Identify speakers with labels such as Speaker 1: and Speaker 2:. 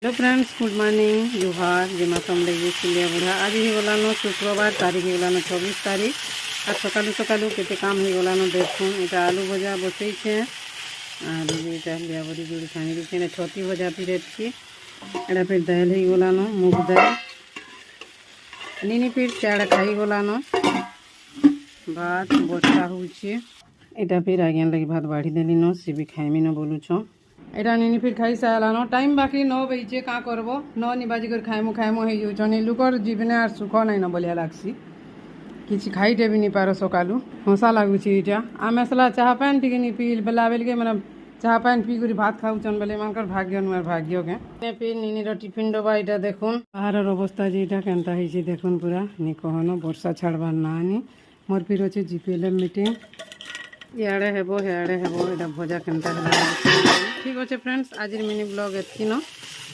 Speaker 1: Hello friends, good morning, जुहार जिमा समले cilia बुढ़ा। आज ही गलान शुक्रवार, तारीख गलान 24 तारीख। आज सकालू सकालू केते काम हो गलान देखुन। এটা আলু ভজা বসাইছে আর এটা লিয়া বড়ি জুড়ি ছানি দিচ্ছে। এটা ছতি ভজা পিরেছি। এটা ফির ডাল হয়ে গলান মুগ ডাল। নিনি ফির চাড়া খাই গলান ভাত বসা হচ্ছে। এটা ফির আগে লাগি ভাত বাড়ি দেলিন সে বি খাইমি ন বলুছ। এটা নিনি ফির খাই সারানো টাইম বাকি 9 বেজে কা করব 9 নি বাজি করে খাইমু হয়ে যাউছন। এই লুকর জীবনে আর সুখ নাই না বলিয়া লাগছি। କିଛି ଖାଇଟେ ବି ନି ପାର ସକାଳୁ ହସା ଲାଗୁଛି। ଏଇଟା ଆମେ ଆସିଲା ଚାହା ପାଣି ଟିକେ ନି ପିଇ ବେଲା ବେଲିକେ ମାନେ ଚାହା ପାଣି ପିଇ କରି ଭାତ ଖାଉଛନ୍ ବେଲେ ଏମାନଙ୍କର ଭାଗ୍ୟ ନୁହେଁ ଭାଗ୍ୟ କେ ପିଇ ନିନିର ଟିଫିନ୍ ଡବା ଏଇଟା ଦେଖୁନ୍। ବାହାରର ଅବସ୍ଥା ଯେ ଏଇଟା କେନ୍ତା ହେଇଛି ଦେଖୁନ୍। ପୁରା ନି କହନ ବର୍ଷା ଛାଡ଼ବାର୍ ନା ନି। ମୋର ଫିର୍ ଅଛି ଜିପିଏଲ୍ଏମ୍ ମିଟିଂ। ଇଆଡ଼େ ହେବ ହିଆଡ଼େ ହେବ। ଏଇଟା ଭଜା କେନ୍ତା ହେଲା। ଠିକ୍ ଅଛି ଫ୍ରେଣ୍ଡସ୍, ଆଜିର ମିନି ବ୍ଲଗ୍ ଏତିକି ନ।